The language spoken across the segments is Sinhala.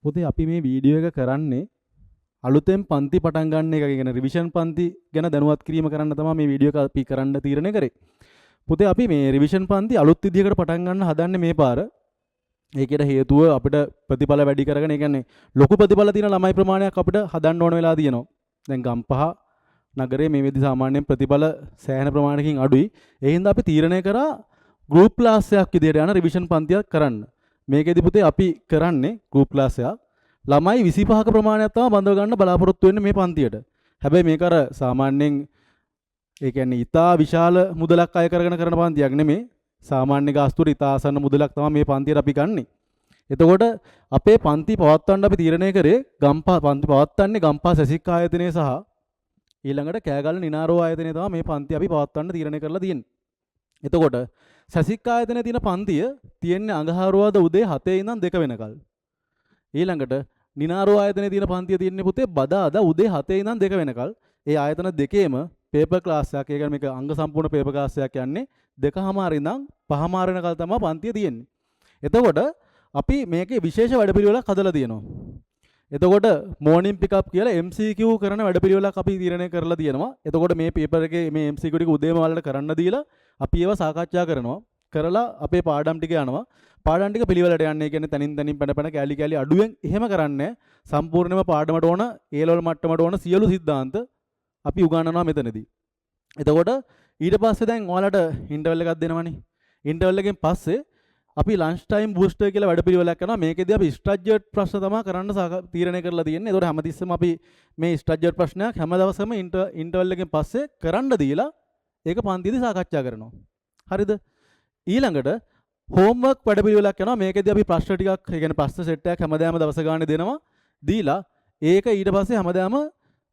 පොතේ අපි මේ වීඩියෝ එක කරන්නේ අලුතෙන් පන්ති පටන් ගන්න එක ගැන රිවිෂන් පන්ති ගැන දැනුවත් කිරීම කරන්න තමයි මේ වීඩියෝ එක අපි කරන්න තීරණය කරේ. පොතේ අපි මේ රිවිෂන් පන්ති අලුත් විදිහකට පටන් ගන්න හදන්නේ මේ පාර. ඒකට හේතුව අපිට ප්‍රතිඵල වැඩි කරගෙන ඒ කියන්නේ ලොකු ප්‍රතිඵල තියෙන ළමයි ප්‍රමාණයක් අපිට හදන්න ඕන වෙලා තියෙනවා. දැන් ගම්පහ නගරයේ මේ වෙද්දි සාමාන්‍යයෙන් ප්‍රතිඵල සෑහෙන ප්‍රමාණයකින් අඩුයි. ඒ හින්දා අපි තීරණය කරා ගෲප් ක්ලාස් එකක් විදිහට යන රිවිෂන් පන්තියක් කරන්න. මේකෙදි පුතේ අපි කරන්නේ ගෲප් ක්ලාස් එකක් ළමයි 25ක ප්‍රමාණයක් තමයි බඳව ගන්න බලාපොරොත්තු වෙන්නේ මේ පන්තියට. හැබැයි මේක අර සාමාන්‍යයෙන් ඒ කියන්නේ ඊටා විශාල මුදලක් අය කරගෙන කරන පන්තියක් නෙමෙයි. සාමාන්‍ය ගාස්තුවට ඊටා ආසන්න මුදලක් තමයි මේ පන්තියට අපි ගන්නෙ. එතකොට අපේ පන්ති පවත්වන්න අපි තීරණය කරේ ගම්පහ පන්ති පවත්වන්නේ ගම්පහ සැසික් ආයතනය සහ ඊළඟට කෑගල්ල නිනාරෝ ආයතනය තමයි මේ පන්ති අපි පවත්වන්න තීරණය කරලා තියෙන්නේ. එතකොට සැසික් ආයතනයේ තියෙන පන්තිය තියෙන්නේ අඟහරුවාද උදේ 7 ඉඳන් 2 වෙනකල්. ඊළඟට නිනාරෝ ආයතනයේ තියෙන පන්තිය තියෙන්නේ පුතේ බදාදා උදේ 7 ඉඳන් 2 වෙනකල්. ඒ ආයතන දෙකේම පේපර් ක්ලාස් එකක්. ඒ කියන්නේ මේක අංග සම්පූර්ණ පේපර් ක්ලාස් එකක් යන්නේ 2:00 ඉඳන් 5:00 වෙනකල් තමයි පන්තිය තියෙන්නේ. එතකොට අපි මේකේ විශේෂ වැඩපිළිවෙලක් හදලා තියෙනවා. එතකොට මෝර්නින් පිකප් කියලා MCQ කරන වැඩපිළිවෙලක් අපි තීරණය කරලා තියෙනවා. එතකොට මේ පේපර් එකේ මේ MCQ ටික උදේම වලට කරන්න දීලා අපි ඒවා සාකච්ඡා කරනවා. කරලා අපේ පාඩම් ටික යනවා. පාඩම් ටික පිළිවෙලට යන්නේ කියන්නේ තනින් තනින් පැන කැලි කැලි අඩුවෙන් එහෙම කරන්නේ සම්පූර්ණයෙන්ම පාඩමට ඕන A level මට්ටමට ඕන සියලු සිද්ධාන්ත අපි උගන්වනවා මෙතනදී. එතකොට ඊට පස්සේ දැන් ඔයාලට ඉන්ටර්වල් එකක් දෙනවනේ. ඉන්ටර්වල් එකෙන් පස්සේ අපි ලන්ච් ටයිම් බූස්ටර් කියලා වැඩපිළිවෙලක් කරනවා. මේකෙදී අපි ස්ට්‍රක්චර්ඩ් ප්‍රශ්න තමයි කරන්න තීරණය කරලා තියෙන්නේ. ඒතකොට හැමතිස්සෙම අපි මේ ස්ට්‍රක්චර්ඩ් ප්‍රශ්නයක් හැම දවසම ඉන්ටර්වල් එකෙන් පස්සේ කරන්න දීලා ඒක පන්තියේදී සාකච්ඡා කරනවා. හරිද? ඊළඟට හෝම්වර්ක් වැඩපිළිවෙලක් කරනවා. මේකෙදී අපි ප්‍රශ්න ටිකක්, ඒ කියන්නේ ප්‍රශ්න සෙට් එකක් හැමදාම දවස ගානේ දෙනවා. දීලා ඒක ඊට පස්සේ හැමදාම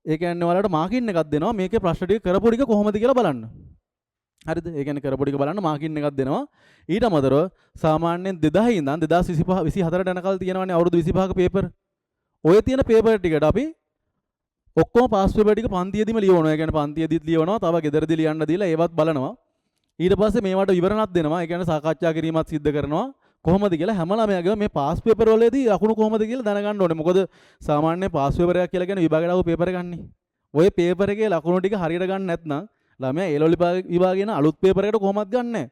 ඒ කියන්නේ ඔයාලට මාකින් එකක් දෙනවා. මේකේ ප්‍රශ්න ටික කරපු ටික කොහොමද කියලා බලන්න. හරිද? ඒ කියන්නේ කරපු ටික බලන්න මාකින් එකක් දෙනවා. ඊට අමතරව සාමාන්‍යයෙන් 2000 ඉඳන් 2025 24ට යනකල් තියෙනවානේ අවුරුදු 25ක පේපර්. ඔය තියෙන පේපර් ටිකට අපි ඔක්කොම පාස් පේපර් ටික පන්තියේදීම ලියවනවා. ඒ කියන්නේ පන්තියේදීත් ලියවනවා. තව ගෙදරදී ලියන්න දීලා ඒවත් බලනවා. ඊට පස්සේ මේවට විවරණක් දෙනවා. ඒ කියන්නේ සාකච්ඡා කිරීමක් සිද්ධ කරනවා. කොහොමද කියලා හැම ළමයාගේම මේ පාස් පේපර් වලදී ලකුණු කොහොමද කියලා දැනගන්න ඕනේ. මොකද සාමාන්‍ය පාස් පේපර් එකක් කියලා කියන්නේ විභාගයට ආව පේපර් එකක් නේ. ඔය පේපර් එකේ ලකුණු ටික හරියට ගන්න නැත්නම් ළමයා ඒ ලෙවල් විභාගේ යන අලුත් පේපර් එකට කොහොමද ගන්නෑ.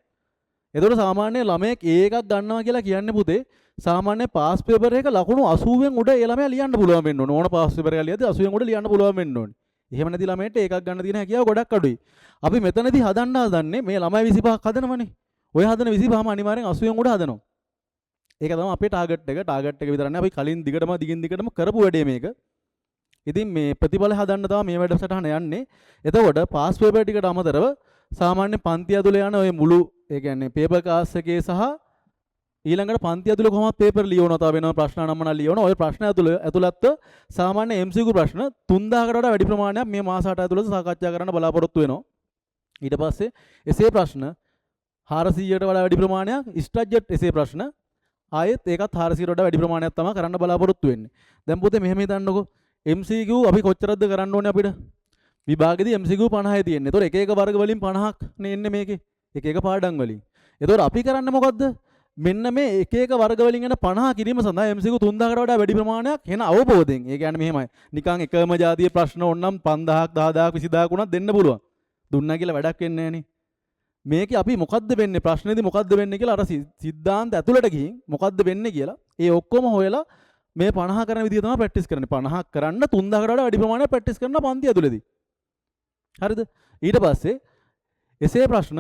එතකොට සාමාන්‍ය ළමයෙක් එකක් ගන්නවා කියලා කියන්නේ පුතේ සාමාන්‍ය පාස් පේපර් එක ලකුණු 80න් උඩ ඒ ළමයා ලියන්න පුළුවන් වෙන්න ඕනේ. ඕන පාස් පේපර් එකක් ලියද්දී 80න් උඩ ලියන්න පුළුවන් වෙන්න ඕනේ. එහෙම නැති ළමයට එකක් ගන්න තියෙන හැකියාව ගොඩක් අඩුයි. අපි මෙතනදී හදන්නේ මේ ළමයි 25ක් හදනවනේ. ඔය හදන 25ම අනිවාර්යෙන් 80න් උඩ හදනවා. ඒක තමයි අපේ ටාගට් එක. ටාගට් එක විතරක් නෙවෙයි අපි කලින් දිගින් දිගටම කරපු වැඩේ මේක. ඉතින් මේ ප්‍රතිඵල හදන්න තමයි මේ වැඩසටහන යන්නේ. එතකොට පාස් පේපර් ටිකට අමතරව සාමාන්‍ය පන්ති ඇතුලේ යන ඔය මුළු ඒ කියන්නේ පේපර් ක්ලාස් එකේ සහ ඊළඟට පන්ති ඇතුලේ කොහොමද පේපර් ලියවනවා තව වෙනම ප්‍රශ්න නම්මන ලියවනවා. ඔය ප්‍රශ්න ඇතුළත් සාමාන්‍ය MCQ ප්‍රශ්න 3000කට වඩා වැඩි ප්‍රමාණයක් මේ මාස 8 ඇතුළත සාකච්ඡා කරන්න බලාපොරොත්තු වෙනවා. ඊට පස්සේ එසේ ප්‍රශ්න 400කට වඩා වැඩි ප්‍රමාණයක් ස්ට්‍රක්චර්ඩ් එසේ ප්‍රශ්න ආයෙත් ඒකත් 400කට වඩා වැඩි ප්‍රමාණයක් තමයි කරන්න බලාපොරොත්තු වෙන්නේ. දැන් පුතේ මෙහෙම හිතන්නකෝ MCQ අපි කොච්චරද කරන්න ඕනේ අපිට? විභාගෙදී MCQ 50යි තියෙන්නේ. ඒතකොට එක එක වර්ග වලින් 50ක් නේ එන්නේ මේකේ. එක එක පාඩම් වලින්. ඒතකොට අපි කරන්නේ මොකද්ද? මෙන්න මේ එක එක වර්ග වලින් එන 50 කිරීම සඳහා MCQ 3000කට වඩා වැඩි ප්‍රමාණයක් එන අවබෝධයෙන්. ඒ කියන්නේ මෙහෙමයි. නිකන් එකම જાතිය ප්‍රශ්න ඕනනම් 5000ක් 10000ක් 20000ක් උනත් දෙන්න පුළුවන්. දුන්නා කියලා වැඩක් වෙන්නේ නැහනේ. මේකේ අපි මොකද්ද වෙන්නේ ප්‍රශ්නේදී මොකද්ද වෙන්නේ කියලා අර සිද්ධාන්ත ඇතුළට ගිහින් මොකද්ද වෙන්නේ කියලා ඒ ඔක්කොම හොයලා මේ 50 කරන විදිය තමයි ප්‍රැක්ටිස් කරන්නේ. 50 කරන්න 3000කට වඩා වැඩි ප්‍රමාණයක් ප්‍රැක්ටිස් කරනවා පන්ති ඇතුළේදී. හරිද? ඊට පස්සේ එසේ ප්‍රශ්න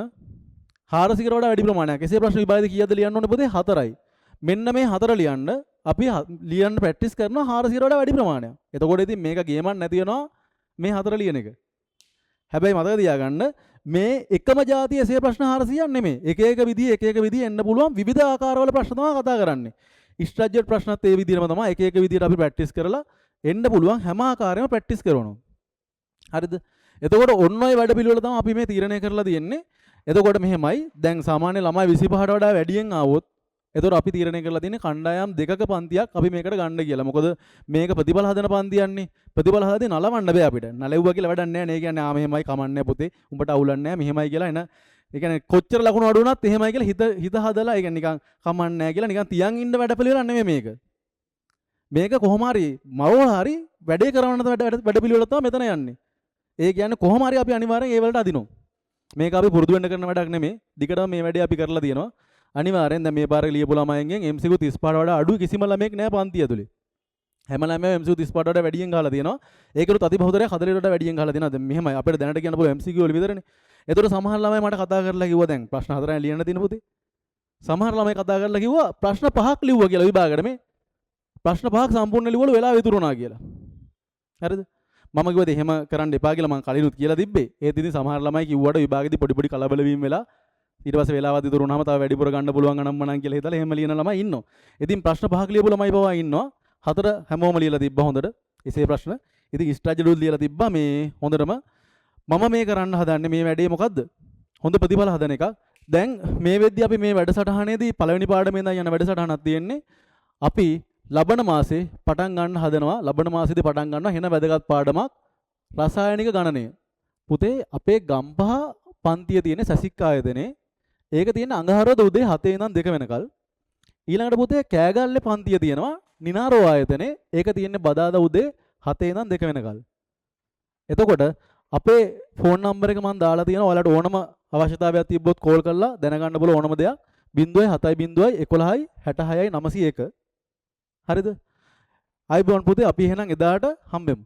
400කට වඩා වැඩි ප්‍රමාණයක්. එසේ ප්‍රශ්න විභාගයේදී කීයද ලියන්න ඕනේ පොතේ 4යි. මෙන්න මේ 4 ලියන්න අපි ලියන්න ප්‍රැක්ටිස් කරනවා 400කට වඩා වැඩි ප්‍රමාණයක්. එතකොට ඉතින් මේක ගේමක් නැති වෙනවා මේ 4 ලියන එක. හැබැයි මතක තියාගන්න මේ එකම જાතිය එසේ ප්‍රශ්න 400ක් නෙමෙයි. එක එක විදිහ එන්න පුළුවන් විවිධ ආකාරවල ප්‍රශ්න තමයි කතා කරන්නේ. ස්ට්‍රක්චර්ඩ් ප්‍රශ්නත් ඒ විදිහම තමයි එක එක විදිහට අපි ප්‍රැක්ටිස් කරලා එන්න පුළුවන් හැම ආකාරයෙම ප්‍රැක්ටිස් කරනවා. හරිද? එතකොට ඔන්න ඔය වැඩ පිළිවෙල තමයි අපි මේ තීරණය කරලා තියෙන්නේ. එතකොට මෙහෙමයි දැන් සාමාන්‍ය ළමයි 25ට වඩා වැඩියෙන් ආවොත් එතකොට අපි තීරණය කරලා තියෙන්නේ කණ්ඩායම් දෙකක පන්තියක් අපි මේකට ගන්න කියලා. මොකද මේක ප්‍රතිඵල හදන පන්තියන්නේ. ප්‍රතිඵල හදද්දී නලවන්න බෑ අපිට. නලෙව්වා කියලා වැඩක් නැහැ නේ. ඒ කියන්නේ මෙහෙමයි කමන්නේ පුතේ. උඹට අවුලක් නැහැ මෙහෙමයි කියලා එන ඒ කියන්නේ කොච්චර ලකුණු අඩු වුණත් එහෙමයි කියලා හිත හදලා ඒ කියන්නේ නිකන් කමන්නේ නැහැ කියලා නිකන් තියන් ඉන්න වැඩ පිළිවෙලක් නෙමෙයි මේක. මේක කොහොම හරි මවල හරි වැඩේ කරවන්න වැඩ පිළිවෙල තමයි මෙතන යන්නේ. ඒ කියන්නේ කොහොම හරි අපි අනිවාර්යෙන් ඒ වලට අදිනවා. මේක අපි පුරුදු වෙන්න කරන වැඩක් නෙමෙයි. දිගටම මේ වැඩේ අපි කරලා තියෙනවා. අනිවාර්යෙන් දැන් මේ පාරේ ලියපු ළමයින්ගෙන් MCQ 35ට වඩා අඩු කිසිම ළමයෙක් නැහැ පන්තිය ඇතුලේ. හැම ළමයෙක්ම MCQ 35ට වඩා වැඩියෙන් ගහලා තියෙනවා. ඒකලුත් අතිබහුතරයක් 40ට වඩා වැඩියෙන් ගහලා තියෙනවා. දැන් මෙහෙමයි අපිට දැනට කියන්න පුළුවන් MCQ වල විතරනේ. ඒතකොට සමහර ළමයි මට කතා කරලා කිව්වා දැන් ප්‍රශ්න 4යි ලියන්න තියෙන පුතේ. සමහර ළමයි කතා කරලා කිව්වා ප්‍රශ්න 5ක් ලිව්වා කියලා විභාගෙට මේ. ප්‍රශ්න 5ක් සම්පූර්ණ ලිව්වලු වෙලාව ඉතුරුනා කියලා. හරිද? මම කිව්වද එහෙම කරන්න එපා කියලා මම කලිනුත් කියලා තිබ්බේ. ඒත් ඉතින් සමහර ළමයි කිව්වට විභාගෙදී පොඩි පොඩි කලබල වීම වෙලා ඊට පස්සේ වෙලාවත් ඉතුරු වුණාම තව වැඩිපුර ගන්න පුළුවන් අනම්මනම් කියලා හිතලා එහෙම ලියන ළමයි ඉන්නවා. ඉතින් ප්‍රශ්න 5ක් ලියපු ළමයි පවා ඉන්නවා. 4 හැමෝම ලියලා තිබ්බා හොඳට. එසේ ප්‍රශ්න. ඉතින් ස්ට්‍රැටජිඩුත් ලියලා තිබ්බා මේ හොඳටම මම මේ කරන්න හදන්නේ මේ වැඩේ මොකද්ද? හොඳ ප්‍රතිඵල හදන එක. දැන් මේ වෙද්දී අපි මේ වැඩසටහනේදී පළවෙනි පාඩමේ ඉඳන් යන වැඩසටහනක් තියෙන්නේ. අපි ලබන මාසේ පටන් ගන්න හදනවා. ලබන මාසෙදී පටන් ගන්නවා වෙන වැදගත් පාඩමක් රසායනික ගණනය. පුතේ අපේ ගම්පහ පන්තියේ තියෙන සැසික් ආයතනේ ඒක තියෙන අඟහරුවාදා උදේ 7 ඉඳන් 2 වෙනකල්. ඊළඟට පුතේ කෑගල්ලේ පන්තිය තියෙනවා නිනාරෝ ආයතනේ ඒක තියෙන්නේ බදාදා උදේ 7 ඉඳන් 2 වෙනකල්. එතකොට අපේ ෆෝන් නම්බර් එක මම දාලා තියෙනවා. ඔයාලට ඕනම අවශ්‍යතාවයක් තිබ්බොත් කෝල් කරලා දැනගන්න පුළුවන් ඕනම දෙයක් 07 11 66 901. හරිද? ආයිබෝන් පුතේ අපි එහෙනම් එදාට හම්බෙමු.